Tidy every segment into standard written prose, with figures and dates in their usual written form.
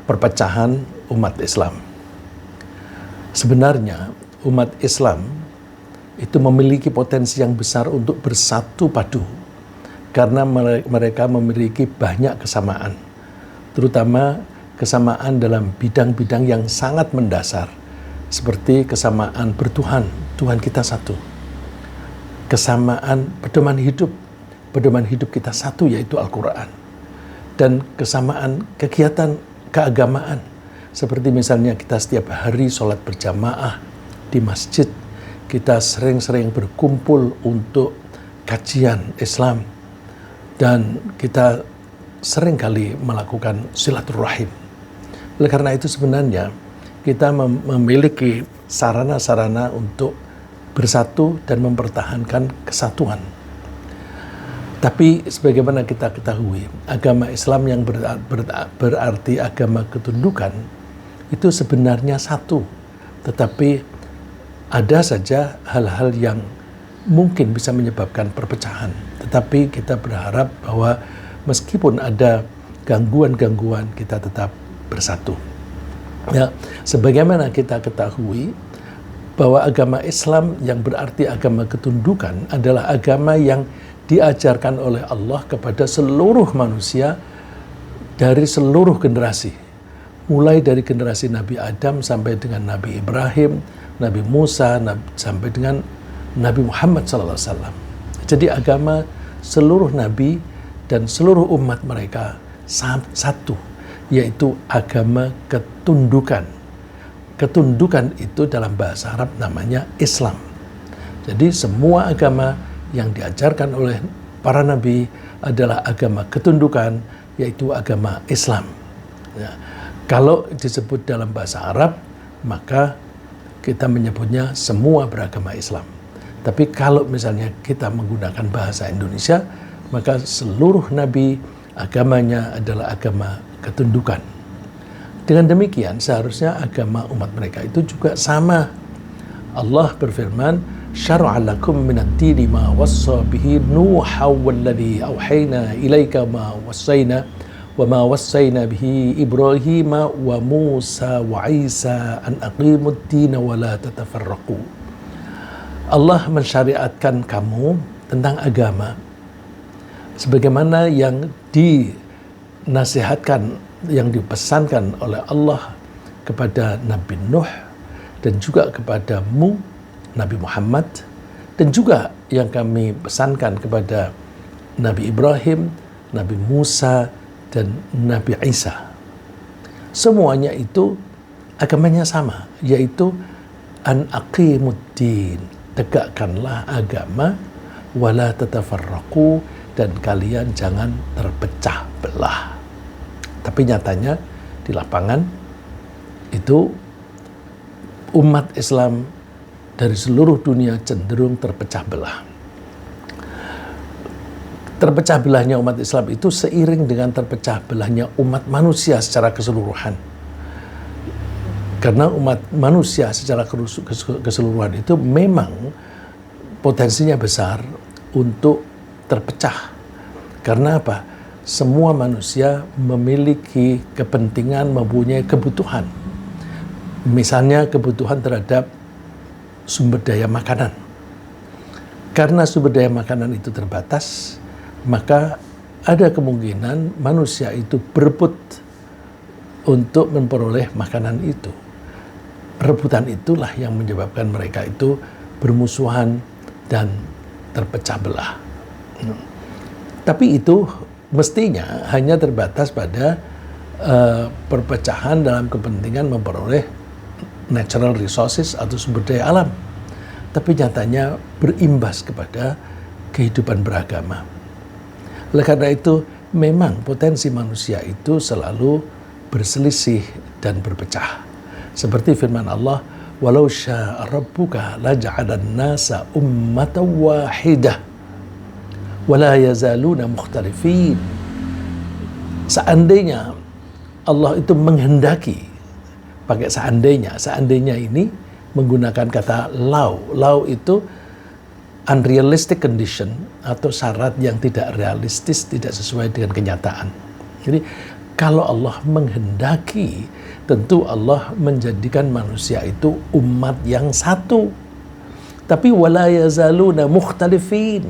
perpecahan umat Islam. Sebenarnya umat Islam itu memiliki potensi yang besar untuk bersatu padu karena mereka memiliki banyak kesamaan, terutama kesamaan dalam bidang-bidang yang sangat mendasar, seperti kesamaan bertuhan, Tuhan kita satu. Kesamaan pedoman hidup kita satu, yaitu Al-Quran. Dan kesamaan kegiatan keagamaan, seperti misalnya kita setiap hari sholat berjamaah di masjid, kita sering-sering berkumpul untuk kajian Islam, dan kita sering kali melakukan silaturahim. Oleh karena itu sebenarnya kita memiliki sarana-sarana untuk bersatu dan mempertahankan kesatuan. Tapi sebagaimana kita ketahui, agama Islam yang berarti agama ketundukan itu sebenarnya satu. Tetapi ada saja hal-hal yang mungkin bisa menyebabkan perpecahan. Tetapi kita berharap bahwa meskipun ada gangguan-gangguan, kita tetap bersatu. Ya, sebagaimana kita ketahui bahwa agama Islam yang berarti agama ketundukan adalah agama yang diajarkan oleh Allah kepada seluruh manusia dari seluruh generasi. Mulai dari generasi Nabi Adam sampai dengan Nabi Ibrahim, Nabi Musa, sampai dengan Nabi Muhammad SAW. Jadi agama seluruh nabi dan seluruh umat mereka satu, yaitu agama ketundukan. Ketundukan itu dalam bahasa Arab namanya Islam. Jadi semua agama yang diajarkan oleh para nabi adalah agama ketundukan, yaitu agama Islam. Ya. Kalau disebut dalam bahasa Arab, maka kita menyebutnya semua beragama Islam. Tapi kalau misalnya kita menggunakan bahasa Indonesia, maka seluruh nabi agamanya adalah agama ketundukan. Dengan demikian seharusnya agama umat mereka itu juga sama. Allah berfirman, "Syara'a lakum minad dini ma wassa bihi Nuha walladzi auhayna ilaika ma wassayna wa ma wassayna bihi Ibrahim wa Musa wa Isa an aqimud dina wa la tatafarraqu." Allah mensyariatkan kamu tentang agama sebagaimana yang dinasihatkan, yang dipesankan oleh Allah kepada Nabi Nuh dan juga kepadamu Nabi Muhammad, dan juga yang kami pesankan kepada Nabi Ibrahim, Nabi Musa, dan Nabi Isa. Semuanya itu agamanya sama, yaitu an aqimuddin, tegakkanlah agama, wala tatafarraqu, dan kalian jangan terpecah belah. Tapi nyatanya di lapangan itu umat Islam dari seluruh dunia cenderung terpecah belah. Terpecah belahnya umat Islam itu seiring dengan terpecah belahnya umat manusia secara keseluruhan. Karena umat manusia secara keseluruhan itu memang potensinya besar untuk terpecah. Karena apa? Semua manusia memiliki kepentingan, mempunyai kebutuhan. Misalnya kebutuhan terhadap sumber daya makanan. Karena sumber daya makanan itu terbatas, maka ada kemungkinan manusia itu berebut untuk memperoleh makanan itu. Rebutan itulah yang menyebabkan mereka itu bermusuhan dan terpecah belah. Tapi itu mestinya hanya terbatas pada perpecahan dalam kepentingan memperoleh natural resources atau sumber daya alam. Tapi nyatanya berimbas kepada kehidupan beragama. Oleh karena itu, memang potensi manusia itu selalu berselisih dan berpecah. Seperti firman Allah, "Walau syaa rabbuka laja'alan nasa ummatan wahidah wa la yazaluna mukhtalifin." Seandainya Allah itu menghendaki, pakai seandainya ini menggunakan kata lau itu unrealistic condition atau syarat yang tidak realistis, tidak sesuai dengan kenyataan. Jadi Kalau Allah menghendaki, tentu Allah menjadikan manusia itu umat yang satu. Tapi wala yazaluna mukhtalifin.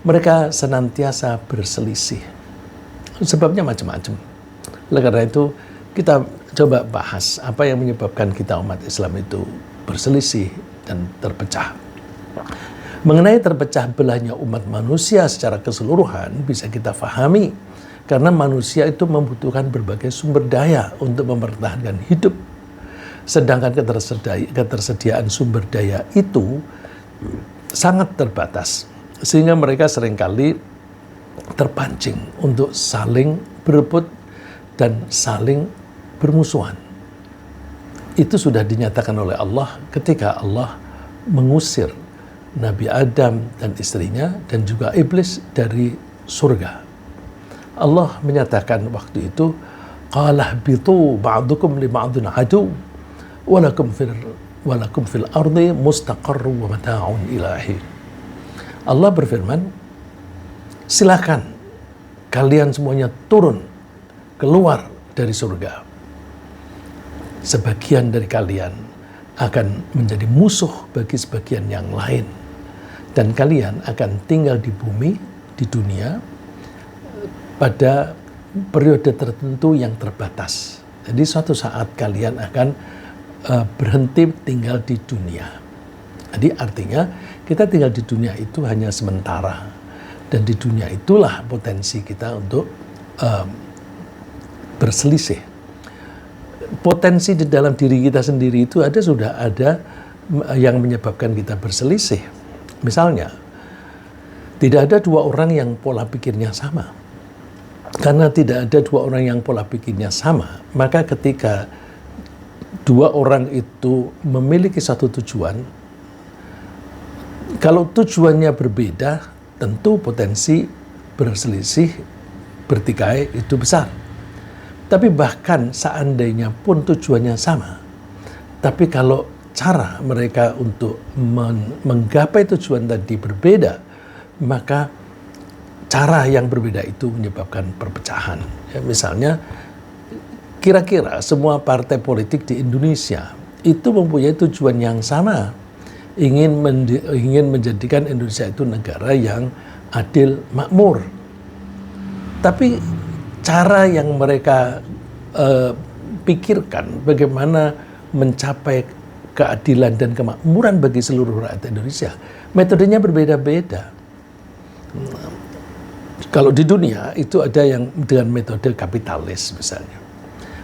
Mereka senantiasa berselisih. Sebabnya macam-macam. Oleh karena itu, kita coba bahas apa yang menyebabkan kita umat Islam itu berselisih dan terpecah. Mengenai terpecah belahnya umat manusia secara keseluruhan bisa kita fahami karena manusia itu membutuhkan berbagai sumber daya untuk mempertahankan hidup. Sedangkan ketersediaan sumber daya itu sangat terbatas sehingga mereka seringkali terpancing untuk saling berebut dan saling bermusuhan. Itu sudah dinyatakan oleh Allah ketika Allah mengusir Nabi Adam dan istrinya dan juga iblis dari surga. Allah menyatakan waktu itu, qala bitu ba'dukum li ba'din adu walakum fil ardi mustaqarru wa mata'un ilahi. Allah berfirman, silakan kalian semuanya turun keluar dari surga. Sebagian dari kalian akan menjadi musuh bagi sebagian yang lain. Dan kalian akan tinggal di bumi, di dunia, pada periode tertentu yang terbatas. Jadi suatu saat kalian akan berhenti tinggal di dunia. Jadi artinya kita tinggal di dunia itu hanya sementara. Dan di dunia itulah potensi kita untuk berselisih. Potensi di dalam diri kita sendiri itu sudah ada yang menyebabkan kita berselisih. Misalnya, tidak ada dua orang yang pola pikirnya sama. Karena tidak ada dua orang yang pola pikirnya sama, maka ketika dua orang itu memiliki satu tujuan, kalau tujuannya berbeda, tentu potensi berselisih, bertikai itu besar. Tapi bahkan seandainya pun tujuannya sama, tapi kalau cara mereka untuk menggapai tujuan tadi berbeda, maka cara yang berbeda itu menyebabkan perpecahan. Ya, misalnya, kira-kira semua partai politik di Indonesia itu mempunyai tujuan yang sama, ingin menjadikan Indonesia itu negara yang adil, makmur. Tapi cara yang mereka pikirkan bagaimana mencapai keadilan dan kemakmuran bagi seluruh rakyat Indonesia, metodenya berbeda-beda. Kalau di dunia itu ada yang dengan metode kapitalis misalnya,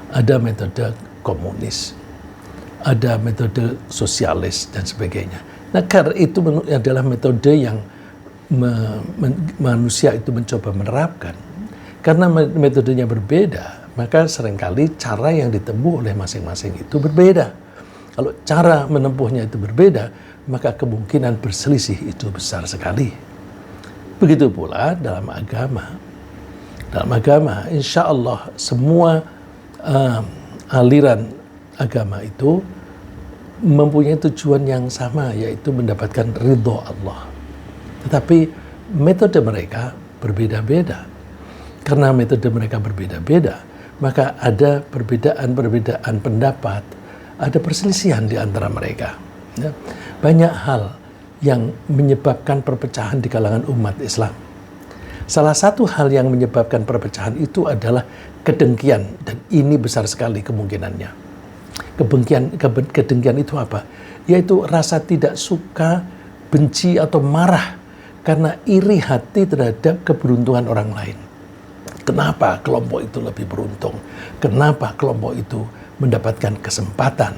ada metode komunis, ada metode sosialis dan sebagainya. Nah, karena itu adalah metode yang manusia itu mencoba menerapkan. Karena metodenya berbeda, maka seringkali cara yang ditempuh oleh masing-masing itu berbeda. Kalau cara menempuhnya itu berbeda, maka kemungkinan berselisih itu besar sekali. Begitu pula dalam agama. Dalam agama, insya Allah semua aliran agama itu mempunyai tujuan yang sama, yaitu mendapatkan ridho Allah. Tetapi metode mereka berbeda-beda. Karena metode mereka berbeda-beda, maka ada perbedaan-perbedaan pendapat, ada perselisihan di antara mereka. Ya. Banyak hal yang menyebabkan perpecahan di kalangan umat Islam. Salah satu hal yang menyebabkan perpecahan itu adalah kedengkian, dan ini besar sekali kemungkinannya. Kedengkian itu apa? Yaitu rasa tidak suka, benci atau marah karena iri hati terhadap keberuntungan orang lain. Kenapa kelompok itu lebih beruntung? Kenapa kelompok itu mendapatkan kesempatan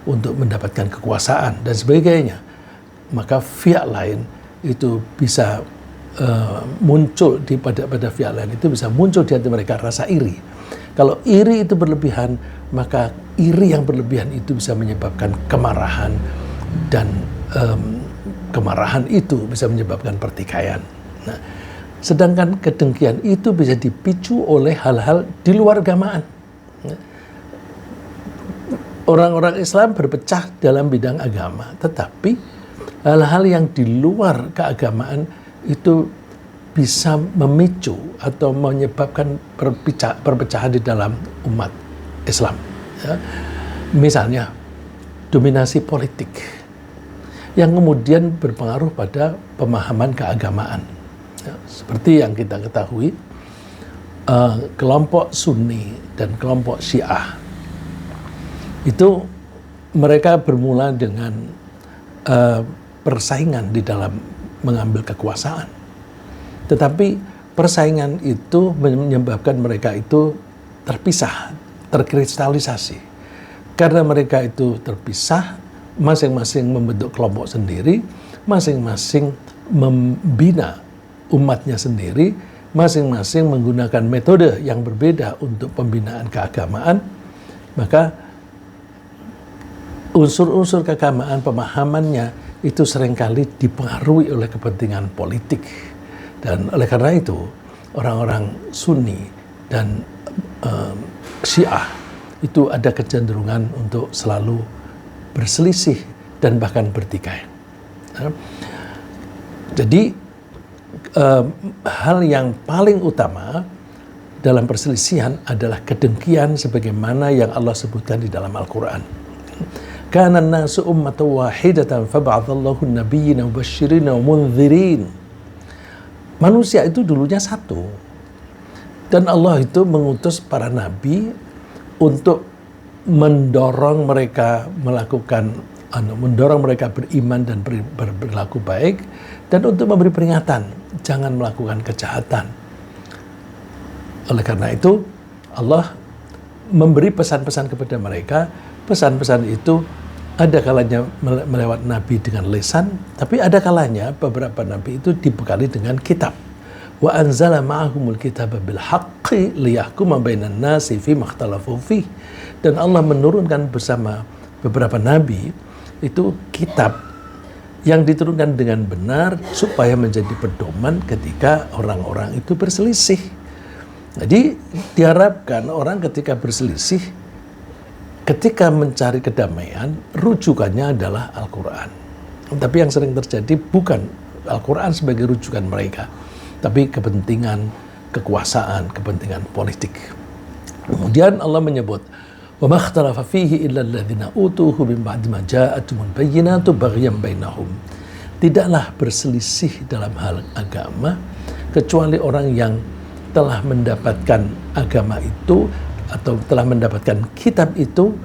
untuk mendapatkan kekuasaan dan sebagainya? Maka pihak lain itu bisa muncul pada pihak lain itu bisa muncul di hati mereka rasa iri. Kalau iri itu berlebihan, maka iri yang berlebihan itu bisa menyebabkan kemarahan, dan kemarahan itu bisa menyebabkan pertikaian. Nah, sedangkan kedengkian itu bisa dipicu oleh hal-hal di luar agamaan. Orang-orang Islam berpecah dalam bidang agama, tetapi hal-hal yang di luar keagamaan itu bisa memicu atau menyebabkan perpecahan di dalam umat Islam. Ya. Misalnya, dominasi politik yang kemudian berpengaruh pada pemahaman keagamaan. Ya, seperti yang kita ketahui, kelompok Sunni dan kelompok Syiah itu mereka bermula dengan persaingan di dalam mengambil kekuasaan. Tetapi persaingan itu menyebabkan mereka itu terpisah, terkristalisasi. Karena mereka itu terpisah, masing-masing membentuk kelompok sendiri, masing-masing membina umatnya sendiri, masing-masing menggunakan metode yang berbeda untuk pembinaan keagamaan, maka unsur-unsur keagamaan, pemahamannya itu seringkali dipengaruhi oleh kepentingan politik. Dan oleh karena itu, orang-orang Sunni dan Syiah itu ada kecenderungan untuk selalu berselisih dan bahkan bertikai. Jadi, hal yang paling utama dalam perselisihan adalah kedengkian sebagaimana yang Allah sebutkan di dalam Al-Quran. Kana an-nasu ummatan wahidatan fab'atsallahu an-nabiyyina mubasysyirin wa mundzirin. Manusia itu dulunya satu, dan Allah itu mengutus para nabi untuk mendorong mereka mendorong mereka beriman dan berlaku baik, dan untuk memberi peringatan jangan melakukan kejahatan. Oleh karena itu Allah memberi pesan-pesan kepada mereka. Pesan-pesan itu ada kalanya melewat nabi dengan lisan, tapi ada kalanya beberapa nabi itu dibekali dengan kitab. Wa anzala ma'ahumul kitaba bil haqqi liyahkuma bainan nasi fi makhtalafu fih. Dan Allah menurunkan bersama beberapa nabi itu kitab yang diturunkan dengan benar supaya menjadi pedoman ketika orang-orang itu berselisih. Jadi diharapkan orang ketika berselisih, ketika mencari kedamaian, rujukannya adalah Al-Quran. Tapi yang sering terjadi bukan Al-Quran sebagai rujukan mereka, tapi kepentingan kekuasaan, kepentingan politik. Kemudian Allah menyebut, وَمَا اخْتَلَفَ فِيهِ إِلَّا الَّذِينَ أُوتُوهُ مِنْ بَعْدِ مَا جَاءَتْهُمُ الْبَيِّنَاتُ بَغْيًا بَيْنَهُمْ. Tidaklah berselisih dalam hal agama kecuali orang yang telah mendapatkan agama itu atau telah mendapatkan kitab itu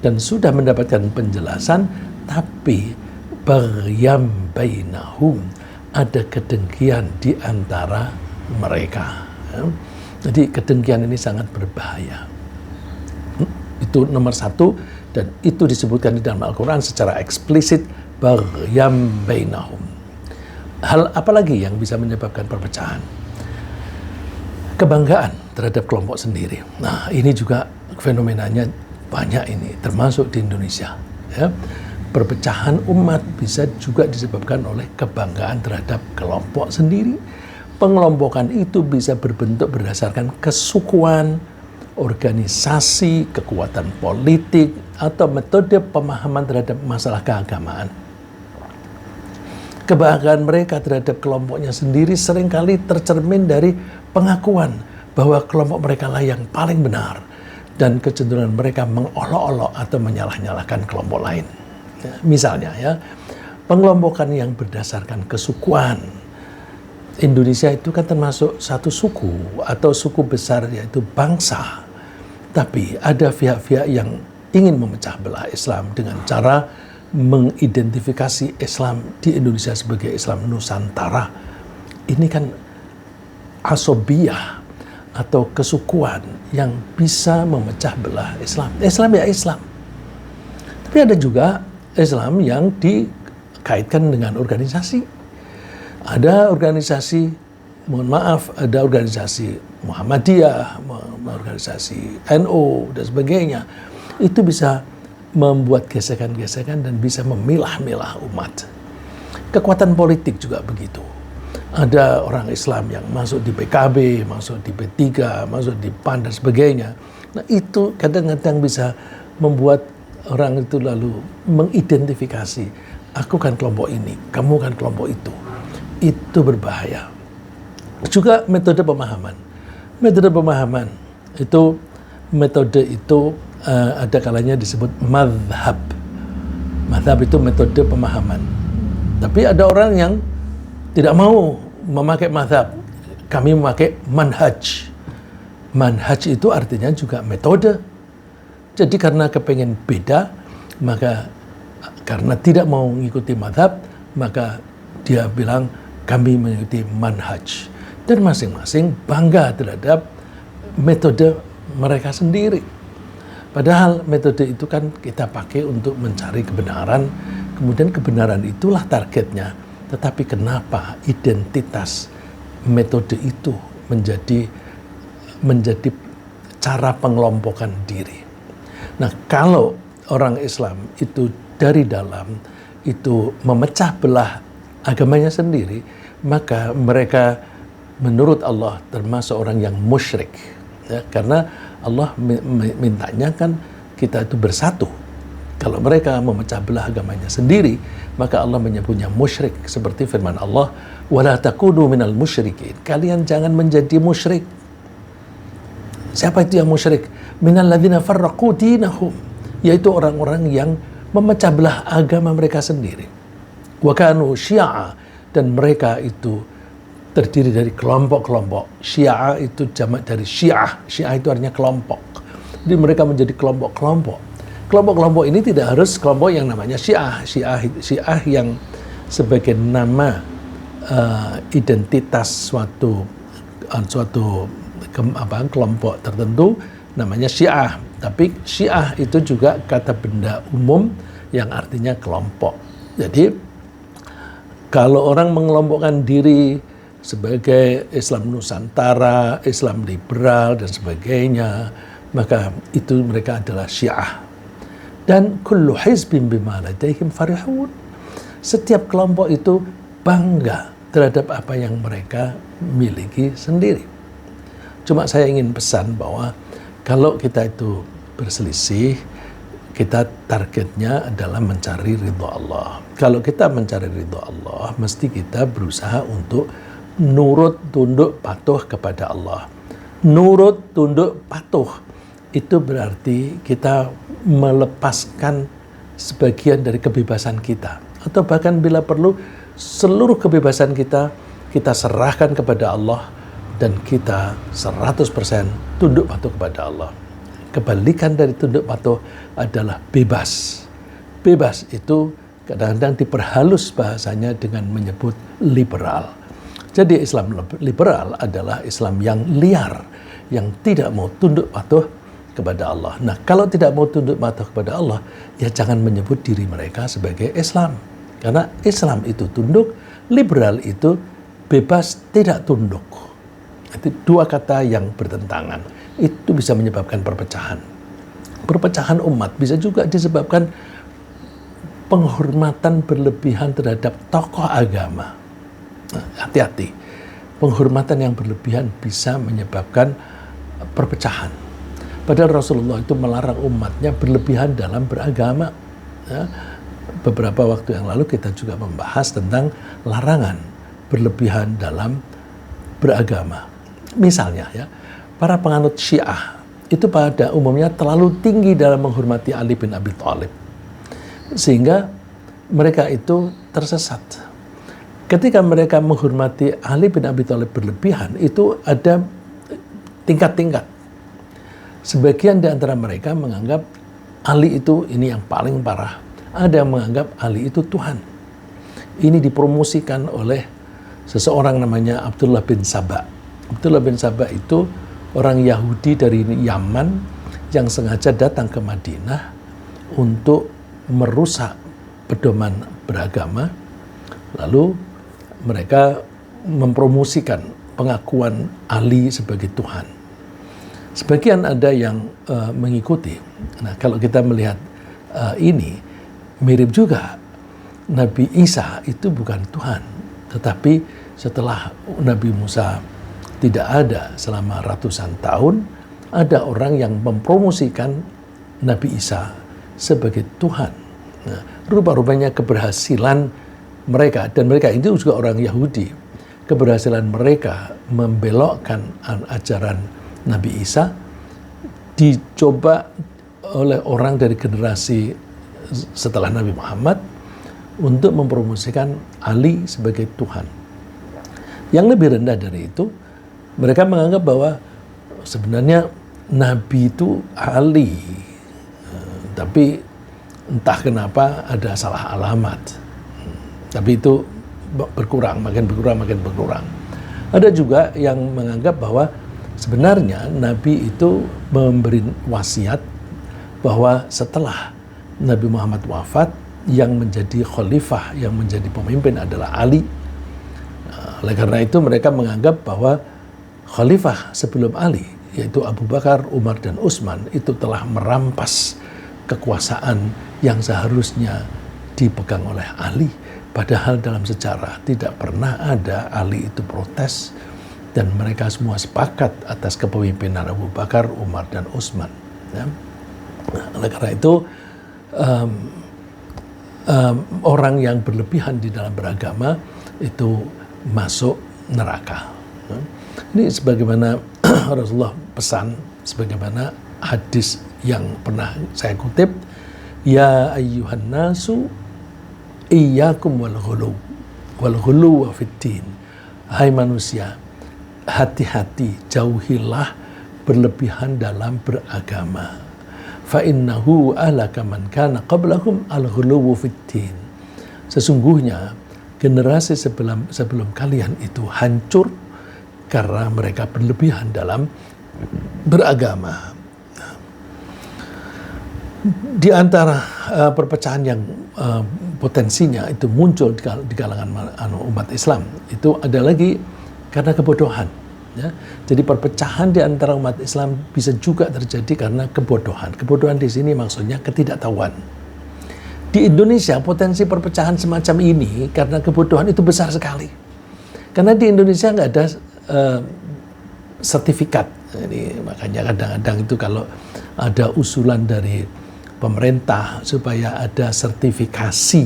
dan sudah mendapatkan penjelasan, tapi baghyan bainahum, ada kedengkian di antara mereka. Jadi kedengkian ini sangat berbahaya. Itu nomor satu, dan itu disebutkan di dalam Al-Quran secara eksplisit, baghyan bainahum. Hal apa lagi yang bisa menyebabkan perpecahan? Kebanggaan terhadap kelompok sendiri. Nah, ini juga fenomenanya banyak ini, termasuk di Indonesia. Ya. Perpecahan umat bisa juga disebabkan oleh kebanggaan terhadap kelompok sendiri. Pengelompokan itu bisa berbentuk berdasarkan kesukuan, organisasi, kekuatan politik, atau metode pemahaman terhadap masalah keagamaan. Kebanggaan mereka terhadap kelompoknya sendiri seringkali tercermin dari pengakuan bahwa kelompok mereka lah yang paling benar, dan kecenderungan mereka mengolok-olok atau menyalah-nyalahkan kelompok lain. Ya, misalnya ya, pengelompokan yang berdasarkan kesukuan. Indonesia itu kan termasuk satu suku atau suku besar, yaitu bangsa. Tapi ada pihak-pihak yang ingin memecah belah Islam dengan cara mengidentifikasi Islam di Indonesia sebagai Islam Nusantara. Ini kan asobiyah atau kesukuan yang bisa memecah belah Islam. Islam ya Islam. Tapi ada juga Islam yang dikaitkan dengan organisasi. Ada organisasi, mohon maaf, ada organisasi Muhammadiyah, organisasi NU, dan sebagainya. Itu bisa membuat gesekan-gesekan dan bisa memilah-milah umat. Kekuatan politik juga begitu. Ada orang Islam yang masuk di PKB, masuk di P3, masuk di PAN, dan sebagainya. Nah, itu kadang-kadang bisa membuat orang itu lalu mengidentifikasi, aku kan kelompok ini, kamu kan kelompok itu. Itu berbahaya. Juga metode pemahaman. Metode pemahaman itu, metode itu ada kalanya disebut madhab. Madhab itu metode pemahaman. Tapi ada orang yang tidak mau memakai madhab. Kami memakai manhaj. Manhaj itu artinya juga metode. Jadi karena kepengen beda, maka karena tidak mau mengikuti madhab, maka dia bilang kami mengikuti manhaj. Dan masing-masing bangga terhadap metode mereka sendiri. Padahal metode itu kan kita pakai untuk mencari kebenaran, kemudian kebenaran itulah targetnya. Tetapi kenapa identitas metode itu menjadi cara pengelompokan diri? Nah, kalau orang Islam itu dari dalam itu memecah belah agamanya sendiri, maka mereka menurut Allah termasuk orang yang musyrik, ya, karena Allah mintanya kan kita itu bersatu. Kalau mereka memecah belah agamanya sendiri, maka Allah menyebutnya musyrik, seperti firman Allah, wala takunu minal musyrikin, kalian jangan menjadi musyrik. Siapa itu yang musyrik? Minal ladzina farraqu dinahum, yaitu orang-orang yang memecah belah agama mereka sendiri. Wa kanu syi'a, dan mereka itu terdiri dari kelompok-kelompok. Syiah itu jamak dari syiah. Syiah itu artinya kelompok. Jadi mereka menjadi kelompok-kelompok. Kelompok-kelompok ini tidak harus kelompok yang namanya syiah. Syiah yang sebagai nama identitas suatu kelompok tertentu namanya syiah. Tapi syiah itu juga kata benda umum yang artinya kelompok. Jadi kalau orang mengelompokkan diri sebagai Islam Nusantara, Islam liberal, dan sebagainya, maka itu mereka adalah Syiah. Dan kullu hizbin bima ladaihim farihun. Setiap kelompok itu bangga terhadap apa yang mereka miliki sendiri. Cuma saya ingin pesan bahwa kalau kita itu berselisih, kita targetnya adalah mencari ridho Allah. Kalau kita mencari ridho Allah, mesti kita berusaha untuk nurut, tunduk, patuh kepada Allah. Nurut, tunduk, patuh itu berarti kita melepaskan sebagian dari kebebasan kita. Atau bahkan bila perlu, seluruh kebebasan kita serahkan kepada Allah dan kita 100% tunduk patuh kepada Allah. Kebalikan dari tunduk patuh adalah bebas. Bebas itu kadang-kadang diperhalus bahasanya dengan menyebut liberal. Jadi Islam liberal adalah Islam yang liar, yang tidak mau tunduk patuh kepada Allah. Nah, kalau tidak mau tunduk patuh kepada Allah, ya jangan menyebut diri mereka sebagai Islam. Karena Islam itu tunduk, liberal itu bebas tidak tunduk. Itu dua kata yang bertentangan. Itu bisa menyebabkan perpecahan. Perpecahan umat bisa juga disebabkan penghormatan berlebihan terhadap tokoh agama. Nah, hati-hati, penghormatan yang berlebihan bisa menyebabkan perpecahan. Padahal Rasulullah itu melarang umatnya berlebihan dalam beragama. Ya, beberapa waktu yang lalu kita juga membahas tentang larangan berlebihan dalam beragama. Misalnya, ya, para penganut Syiah itu pada umumnya terlalu tinggi dalam menghormati Ali bin Abi Thalib, sehingga mereka itu tersesat. Ketika mereka menghormati Ali bin Abi Thalib berlebihan, itu ada tingkat-tingkat. Sebagian di antara mereka menganggap Ali itu ini yang paling parah. Ada yang menganggap Ali itu Tuhan. Ini dipromosikan oleh seseorang namanya Abdullah bin Saba. Abdullah bin Saba itu orang Yahudi dari Yaman yang sengaja datang ke Madinah untuk merusak pedoman beragama. Lalu mereka mempromosikan pengakuan Ali sebagai Tuhan. Sebagian ada yang mengikuti. Nah, kalau kita melihat ini, mirip juga. Nabi Isa itu bukan Tuhan. Tetapi setelah Nabi Musa tidak ada selama ratusan tahun, ada orang yang mempromosikan Nabi Isa sebagai Tuhan. Nah, rupa-rupanya keberhasilan mereka, dan mereka itu juga orang Yahudi, keberhasilan mereka membelokkan ajaran Nabi Isa dicoba oleh orang dari generasi setelah Nabi Muhammad untuk mempromosikan Ali sebagai Tuhan. Yang lebih rendah dari itu, mereka menganggap bahwa sebenarnya Nabi itu Ali, tapi entah kenapa ada salah alamat. Tapi itu berkurang, makin berkurang. Ada juga yang menganggap bahwa sebenarnya Nabi itu memberi wasiat bahwa setelah Nabi Muhammad wafat, yang menjadi khalifah, yang menjadi pemimpin adalah Ali. Oleh karena itu mereka menganggap bahwa khalifah sebelum Ali, yaitu Abu Bakar, Umar, dan Utsman, itu telah merampas kekuasaan yang seharusnya dipegang oleh Ali. Padahal dalam sejarah tidak pernah ada Ali itu protes, dan mereka semua sepakat atas kepemimpinan Abu Bakar, Umar, dan Utsman. Ya. Oleh karena itu orang yang berlebihan di dalam beragama itu masuk neraka. Ini sebagaimana Rasulullah pesan, sebagaimana hadis yang pernah saya kutip, ya ayyuhan nasu iyyakum wal ghulu wa fiddin. Hai manusia, hati-hati, jauhilah berlebihan dalam beragama. Fa innahu ahlaka man kana qablakum al-ghuluwu fid-din. Sesungguhnya generasi sebelum kalian itu hancur karena mereka berlebihan dalam beragama. Di antara perpecahan yang potensinya itu muncul di kalangan umat Islam, itu ada lagi karena kebodohan. Ya. Jadi perpecahan di antara umat Islam bisa juga terjadi karena kebodohan. Kebodohan di sini maksudnya ketidaktahuan. Di Indonesia potensi perpecahan semacam ini karena kebodohan itu besar sekali. Karena di Indonesia nggak ada sertifikat. Jadi makanya kadang-kadang itu kalau ada usulan dari pemerintah supaya ada sertifikasi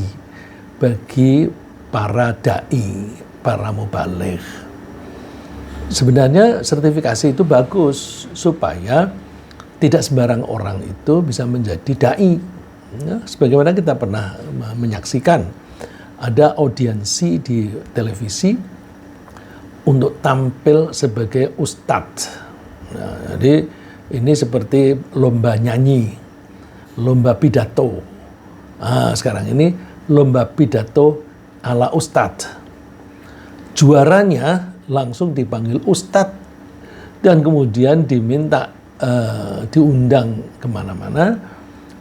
bagi para dai, para mubaligh. Sebenarnya sertifikasi itu bagus supaya tidak sembarang orang itu bisa menjadi dai. Ya, sebagaimana kita pernah menyaksikan ada audiensi di televisi untuk tampil sebagai ustadz. Nah, jadi ini seperti lomba nyanyi, lomba pidato. Nah, sekarang ini lomba pidato ala ustadz. Juaranya langsung dipanggil ustadz dan kemudian diminta diundang kemana-mana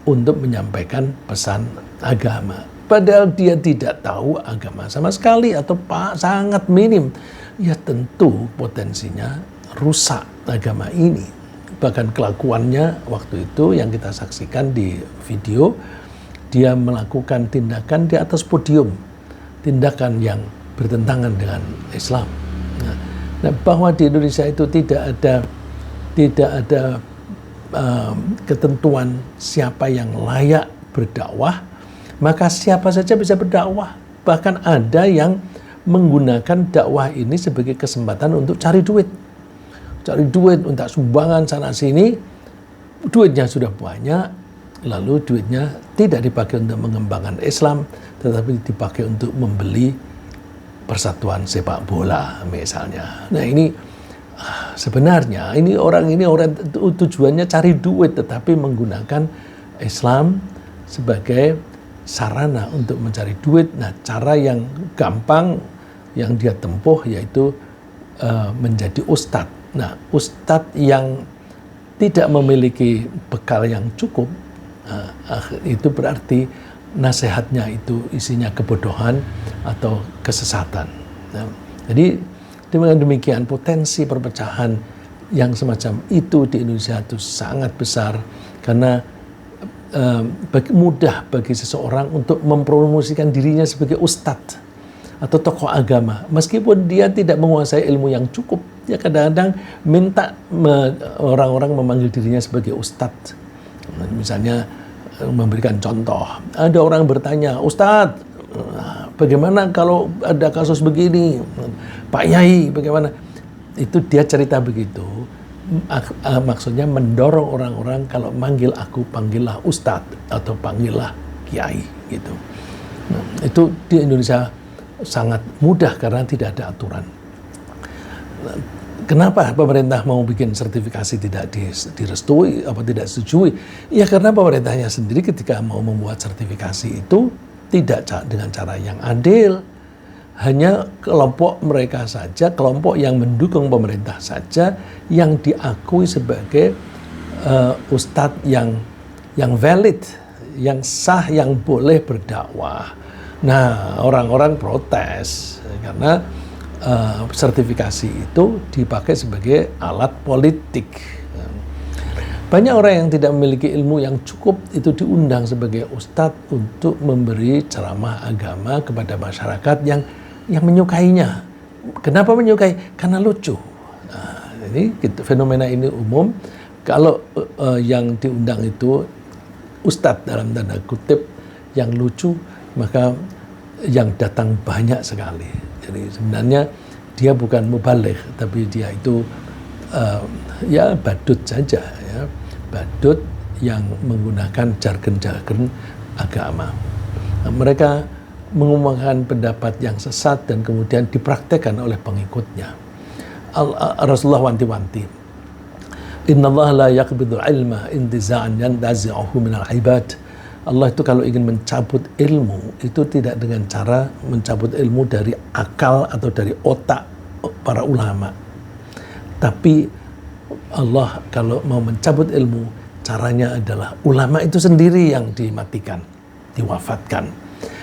untuk menyampaikan pesan agama. Padahal dia tidak tahu agama sama sekali atau sangat minim. Ya tentu potensinya rusak agama ini. Bahkan kelakuannya waktu itu yang kita saksikan di video, dia melakukan tindakan di atas podium, tindakan yang bertentangan dengan Islam. Nah, bahwa di Indonesia itu tidak ada ketentuan siapa yang layak berdakwah, maka siapa saja bisa berdakwah. Bahkan ada yang menggunakan dakwah ini sebagai kesempatan untuk cari duit, untuk sumbangan sana sini. Duitnya sudah banyak, lalu duitnya tidak dipakai untuk mengembangkan Islam, tetapi dipakai untuk membeli persatuan sepak bola misalnya. Nah ini sebenarnya orang tujuannya cari duit, tetapi menggunakan Islam sebagai sarana untuk mencari duit. Nah cara yang gampang yang dia tempuh yaitu menjadi ustadz. Nah ustadz yang tidak memiliki bekal yang cukup, itu berarti nasihatnya itu isinya kebodohan atau kesesatan. Nah, jadi dengan demikian potensi perpecahan yang semacam itu di Indonesia itu sangat besar karena mudah bagi seseorang untuk mempromosikan dirinya sebagai ustadz atau tokoh agama meskipun dia tidak menguasai ilmu yang cukup. Dia kadang-kadang minta orang-orang memanggil dirinya sebagai ustadz. Misalnya memberikan contoh, ada orang bertanya, Ustadz, Bagaimana kalau ada kasus begini, Pak Yai, bagaimana? Itu dia cerita begitu. Maksudnya mendorong orang-orang kalau manggil aku, panggillah Ustadz atau panggillah Kiai gitu. Nah, itu di Indonesia sangat mudah karena tidak ada aturan. Kenapa pemerintah mau bikin sertifikasi tidak direstui atau tidak disetujui? Ya karena pemerintahnya sendiri ketika mau membuat sertifikasi itu tidak dengan cara yang adil. Hanya kelompok mereka saja, kelompok yang mendukung pemerintah saja yang diakui sebagai ustadz yang valid, yang sah, yang boleh berdakwah. Nah, orang-orang protes karena sertifikasi itu dipakai sebagai alat politik. Banyak orang yang tidak memiliki ilmu yang cukup itu diundang sebagai ustadz untuk memberi ceramah agama kepada masyarakat yang menyukainya. Kenapa menyukai? Karena lucu. Nah, ini fenomena ini umum. Kalau yang diundang itu ustadz dalam tanda kutip yang lucu, maka yang datang banyak sekali. Jadi sebenarnya dia bukan mubaligh, tapi dia itu ya badut saja, ya, badut yang menggunakan jargon-jargon agama. Nah, mereka mengumumkan pendapat yang sesat dan kemudian dipraktekkan oleh pengikutnya. Rasulullah wanti-wanti, Inna Allah la yaqbidul ilma intiza'an yantazi'uhu minal ibad. Allah itu kalau ingin mencabut ilmu, itu tidak dengan cara mencabut ilmu dari akal atau dari otak para ulama. Tapi Allah kalau mau mencabut ilmu, caranya adalah ulama itu sendiri yang dimatikan, diwafatkan.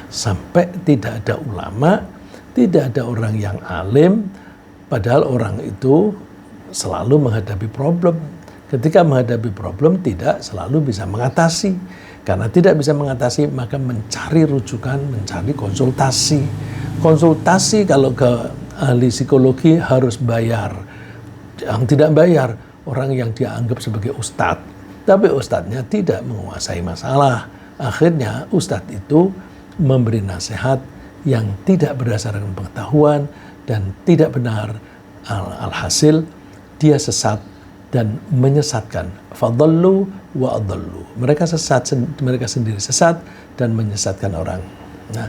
Sampai tidak ada ulama, tidak ada orang yang alim, padahal orang itu selalu menghadapi problem. Ketika menghadapi problem, tidak selalu bisa mengatasi. Karena tidak bisa mengatasi, maka mencari rujukan, mencari konsultasi. Konsultasi kalau ke ahli psikologi harus bayar. Yang tidak bayar, orang yang dia anggap sebagai ustadz. Tapi ustadznya tidak menguasai masalah. Akhirnya ustadz itu memberi nasihat yang tidak berdasarkan pengetahuan dan tidak benar. Alhasil, dia sesat dan menyesatkan. Fadallu wa adallu. Mereka sesat, mereka sendiri sesat dan menyesatkan orang. Nah,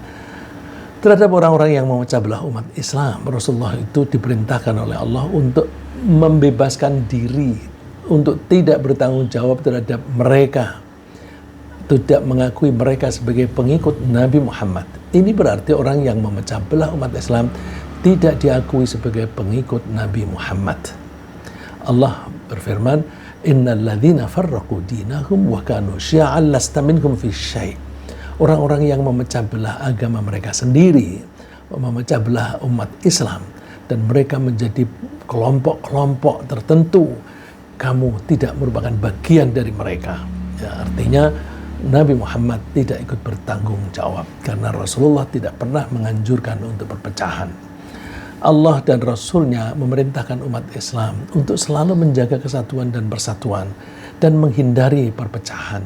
terhadap orang-orang yang memecah belah umat Islam, Rasulullah itu diperintahkan oleh Allah untuk membebaskan diri, untuk tidak bertanggung jawab terhadap mereka, tidak mengakui mereka sebagai pengikut Nabi Muhammad. Ini berarti orang yang memecah belah umat Islam tidak diakui sebagai pengikut Nabi Muhammad. Allah berfirman, Innal ladzina farraqu dinahum wa kanu syi'an lasta minhum fi syai'. Orang-orang yang memecah belah agama mereka sendiri, memecah belah umat Islam, dan mereka menjadi kelompok-kelompok tertentu, kamu tidak merupakan bagian dari mereka. Ya, artinya Nabi Muhammad tidak ikut bertanggung jawab karena Rasulullah tidak pernah menganjurkan untuk perpecahan. Allah dan Rasulnya memerintahkan umat Islam untuk selalu menjaga kesatuan dan persatuan dan menghindari perpecahan.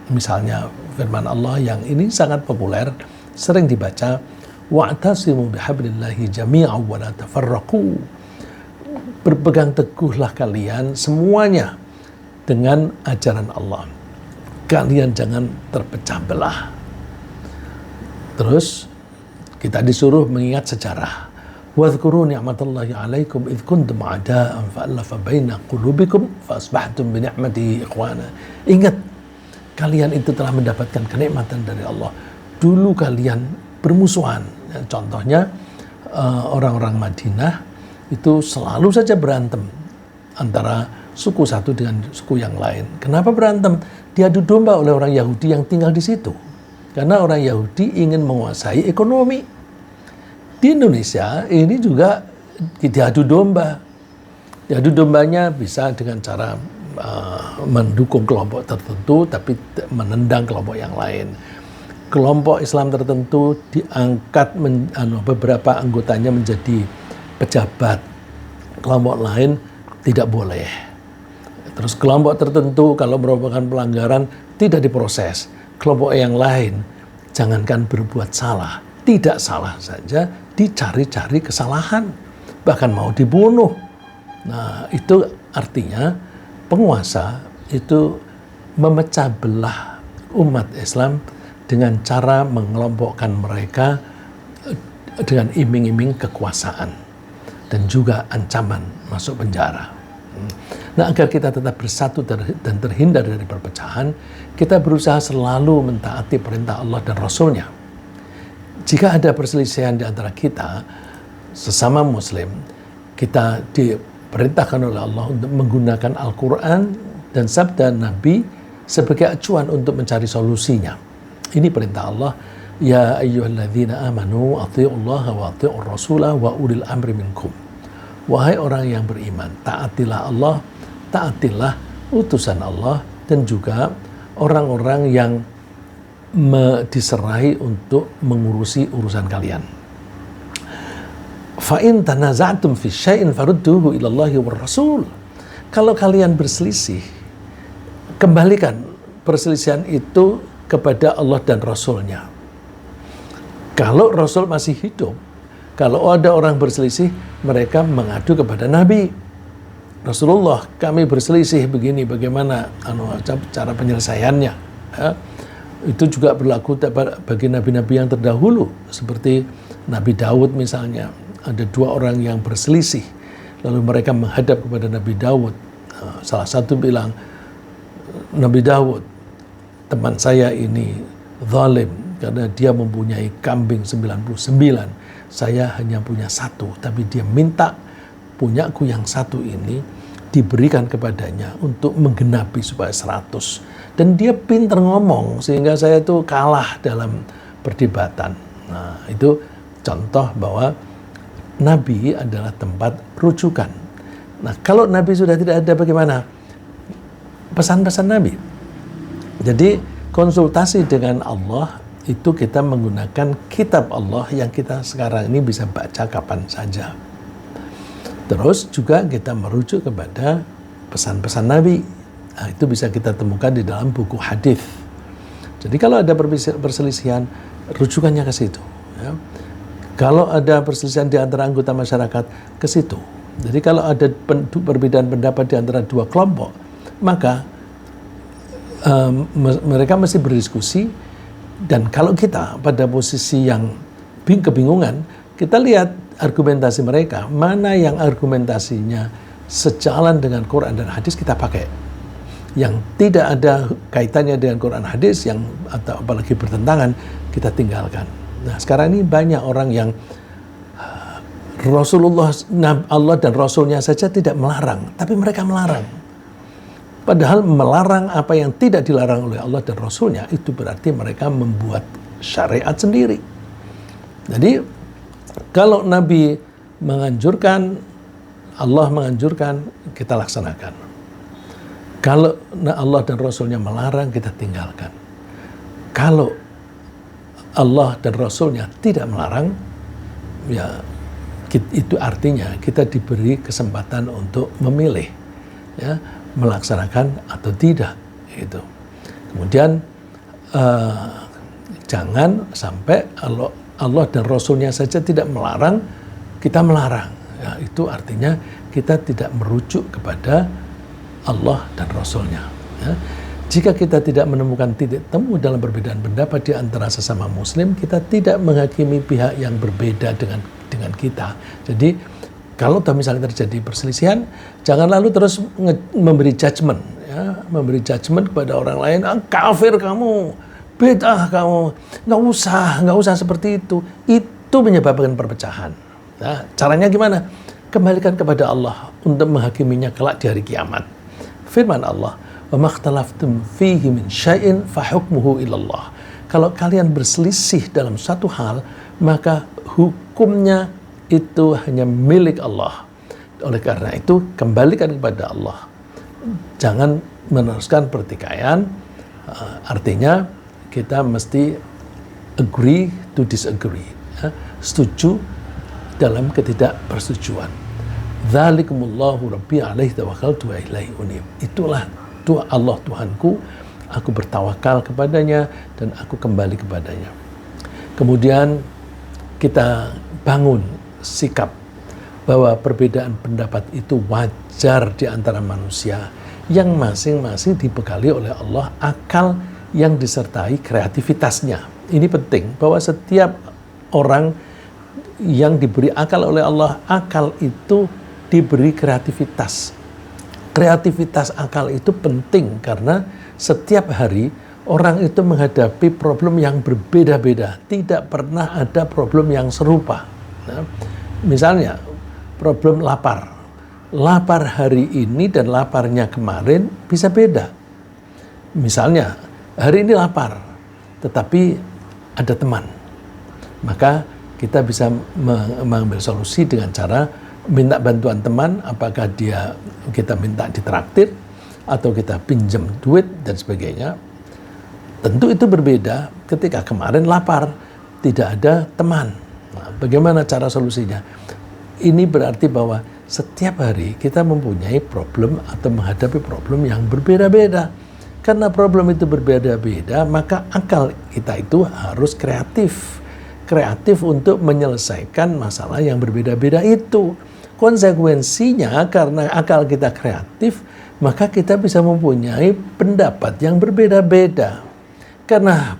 Misalnya firman Allah yang ini sangat populer, sering dibaca, wa'tasimu bihablillahi jami'an wa la tafarraqu. Berpegang teguhlah kalian semuanya dengan ajaran Allah. Kalian jangan terpecah belah. Terus kita disuruh mengingat sejarah. Wadhkuru ni'matallahi 'alaikum idh kuntum a'da'an fa'alafa baina qulubikum fa'asbahtum bi ni'matihi ikhwana. Ingat, kalian itu telah mendapatkan kenikmatan dari Allah. Dulu kalian bermusuhan. Contohnya orang-orang Madinah itu selalu saja berantem antara suku satu dengan suku yang lain. Kenapa berantem? Diadu domba oleh orang Yahudi yang tinggal di situ. Karena orang Yahudi ingin menguasai ekonomi. Di Indonesia ini juga diadu domba. Diadu dombanya bisa dengan cara mendukung kelompok tertentu tapi menendang kelompok yang lain. Kelompok Islam tertentu diangkat beberapa anggotanya menjadi pejabat. Kelompok lain tidak boleh. Terus kelompok tertentu kalau merupakan pelanggaran tidak diproses. Kelompok yang lain jangankan berbuat salah, tidak salah saja dicari-cari kesalahan, bahkan mau dibunuh. Nah, itu artinya penguasa itu memecah belah umat Islam dengan cara mengelompokkan mereka dengan iming-iming kekuasaan dan juga ancaman masuk penjara. Nah, agar kita tetap bersatu dan terhindar dari perpecahan, kita berusaha selalu mentaati perintah Allah dan Rasul-Nya. Jika ada perselisihan di antara kita, sesama Muslim, kita diperintahkan oleh Allah untuk menggunakan Al-Quran dan sabda Nabi sebagai acuan untuk mencari solusinya. Ini perintah Allah. Ya ayyuhalladzina amanu athi'ullaha wa athi'ur rasulah wa ulil amri minkum. Wahai orang yang beriman, taatilah Allah, taatilah utusan Allah, dan juga orang-orang yang diserahi untuk mengurusi urusan kalian. Fa in tanaza'tum fi syai'in farudduhu ila Allahi war Rasul. Kalau kalian berselisih, kembalikan perselisihan itu kepada Allah dan Rasul-Nya. Kalau Rasul masih hidup, kalau ada orang berselisih, mereka mengadu kepada Nabi. Rasulullah, kami berselisih begini, bagaimana cara penyelesaiannya? Ya. Itu juga berlaku bagi nabi-nabi yang terdahulu, seperti Nabi Daud misalnya. Ada dua orang yang berselisih, lalu mereka menghadap kepada Nabi Daud. Salah satu bilang, Nabi Daud, teman saya ini zalim karena dia mempunyai kambing 99. Saya hanya punya satu, tapi dia minta punyaku yang satu ini diberikan kepadanya untuk menggenapi supaya 100. Dan dia pintar ngomong sehingga saya itu kalah dalam perdebatan. Nah, itu contoh bahwa Nabi adalah tempat rujukan. Nah, kalau Nabi sudah tidak ada, bagaimana? Pesan-pesan Nabi. Jadi konsultasi dengan Allah itu kita menggunakan kitab Allah yang kita sekarang ini bisa baca kapan saja. Terus juga kita merujuk kepada pesan-pesan Nabi. Nah, itu bisa kita temukan di dalam buku hadis. Jadi kalau ada perselisihan, rujukannya ke situ. Ya. Kalau ada perselisihan di antara anggota masyarakat, ke situ. Jadi kalau ada perbedaan pendapat di antara dua kelompok, maka mereka mesti berdiskusi. Dan kalau kita pada posisi yang kebingungan, kita lihat argumentasi mereka, mana yang argumentasinya sejalan dengan Quran dan hadis, kita pakai. Yang tidak ada kaitannya dengan Quran hadis, atau apalagi bertentangan, kita tinggalkan. Nah, sekarang ini banyak orang yang Rasulullah, Allah dan Rasulnya saja tidak melarang, tapi mereka melarang. Padahal melarang apa yang tidak dilarang oleh Allah dan Rasulnya, itu berarti mereka membuat syariat sendiri. Jadi, kalau Nabi menganjurkan, Allah menganjurkan, kita laksanakan. Kalau Allah dan Rasulnya melarang, kita tinggalkan. Kalau Allah dan Rasulnya tidak melarang, ya itu artinya kita diberi kesempatan untuk memilih, ya, melaksanakan atau tidak, gitu. Kemudian jangan sampai Allah dan Rasulnya saja tidak melarang, kita melarang. Ya, itu artinya kita tidak merujuk kepada Allah dan Rasulnya. Ya. Jika kita tidak menemukan titik temu dalam perbedaan pendapat di antara sesama Muslim, kita tidak menghakimi pihak yang berbeda dengan kita. Jadi kalau misalnya terjadi perselisihan, jangan lalu terus memberi judgement, ya, memberi judgement kepada orang lain, kafir kamu, bid'ah kamu, nggak usah seperti itu. Itu menyebabkan perpecahan. Nah, caranya gimana? Kembalikan kepada Allah untuk menghakiminya kelak di hari kiamat. Firman Allah, "Wa makhtalaftum fihi min syai'in fa hukmuhu ilallah." Kalau kalian berselisih dalam satu hal, maka hukumnya itu hanya milik Allah. Oleh karena itu, kembalikan kepada Allah. Jangan meneruskan pertikaian. Artinya, kita mesti agree to disagree. Ya. Setuju dalam ketidakpersetujuan. Dzalikumullahu rabbi alaihi tawakkaltu wa ilaihi unib. Itulah Tuhan Allah Tuhanku, aku bertawakal kepadanya dan aku kembali kepadanya. Kemudian kita bangun sikap bahwa perbedaan pendapat itu wajar di antara manusia yang masing-masing dibekali oleh Allah akal yang disertai kreativitasnya. Ini penting bahwa setiap orang yang diberi akal oleh Allah, akal itu diberi kreativitas. Kreativitas akal itu penting karena setiap hari orang itu menghadapi problem yang berbeda-beda. Tidak pernah ada problem yang serupa. Nah, misalnya problem lapar. Lapar hari ini dan laparnya kemarin bisa beda. Misalnya hari ini lapar, tetapi ada teman. Maka kita bisa mengambil solusi dengan cara minta bantuan teman, apakah kita minta ditraktir atau kita pinjam duit dan sebagainya. Tentu itu berbeda ketika kemarin lapar, tidak ada teman. Nah, bagaimana cara solusinya? Ini berarti bahwa setiap hari kita mempunyai problem atau menghadapi problem yang berbeda-beda. Karena problem itu berbeda-beda, maka akal kita itu harus kreatif. Kreatif untuk menyelesaikan masalah yang berbeda-beda itu. Konsekuensinya karena akal kita kreatif, maka kita bisa mempunyai pendapat yang berbeda-beda. Karena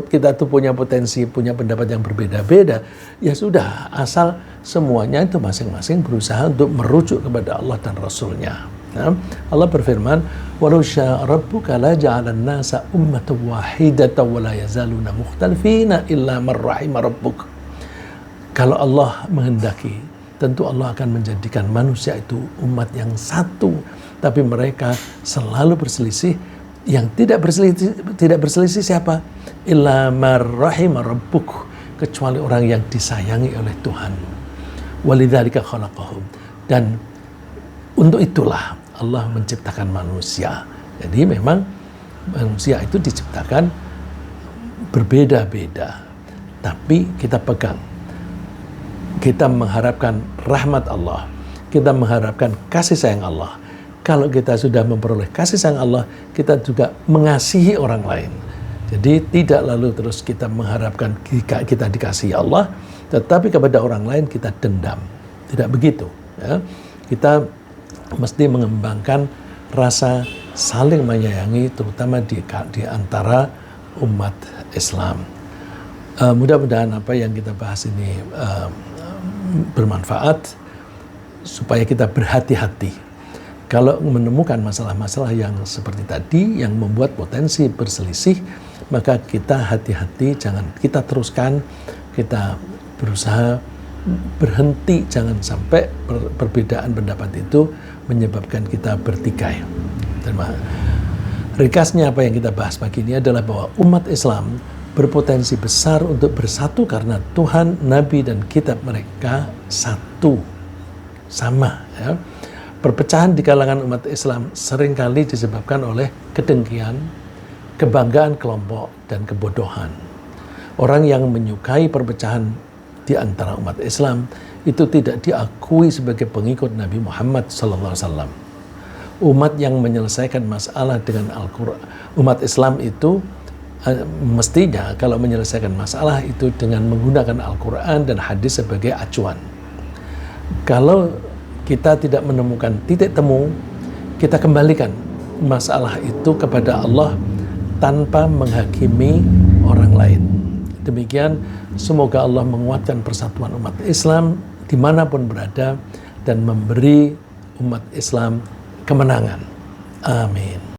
kita tuh punya potensi, punya pendapat yang berbeda-beda, ya sudah, asal semuanya itu masing-masing berusaha untuk merujuk kepada Allah dan Rasul-Nya. Nah, Allah berfirman, "Walau syaa rabbuka la ja'alan nasa ummatan wahidatan wa la yazaluna mukhtalifina illa man rahima rabbuk." Kalau Allah menghendaki, tentu Allah akan menjadikan manusia itu umat yang satu, tapi mereka selalu berselisih. Yang tidak berselisih siapa? Illa man rahima rabbuk, kecuali orang yang disayangi oleh Tuhan. Walidzalika khalaqahum. Dan untuk itulah Allah menciptakan manusia. Jadi memang manusia itu diciptakan berbeda-beda. Tapi kita pegang. Kita mengharapkan rahmat Allah. Kita mengharapkan kasih sayang Allah. Kalau kita sudah memperoleh kasih sayang Allah, kita juga mengasihi orang lain. Jadi tidak lalu terus kita mengharapkan kita dikasihi Allah, tetapi kepada orang lain kita dendam. Tidak begitu. Ya. Kita mesti mengembangkan rasa saling menyayangi, terutama di antara umat Islam. Mudah-mudahan apa yang kita bahas ini bermanfaat, supaya kita berhati-hati. Kalau menemukan masalah-masalah yang seperti tadi, yang membuat potensi berselisih, maka kita hati-hati, jangan kita teruskan, kita berusaha berhenti, jangan sampai perbedaan pendapat itu menyebabkan kita bertikai. Ringkasnya apa yang kita bahas pagi ini adalah bahwa umat Islam berpotensi besar untuk bersatu karena Tuhan, Nabi, dan kitab mereka satu, sama. Ya. Perpecahan di kalangan umat Islam seringkali disebabkan oleh kedengkian, kebanggaan kelompok, dan kebodohan. Orang yang menyukai perpecahan di antara umat Islam itu tidak diakui sebagai pengikut Nabi Muhammad SAW. Umat yang menyelesaikan masalah dengan Al-Quran, umat Islam itu mestinya kalau menyelesaikan masalah itu dengan menggunakan Al-Quran dan hadis sebagai acuan. Kalau kita tidak menemukan titik temu, kita kembalikan masalah itu kepada Allah tanpa menghakimi orang lain. Demikian, semoga Allah menguatkan persatuan umat Islam dimanapun berada dan memberi umat Islam kemenangan. Amin.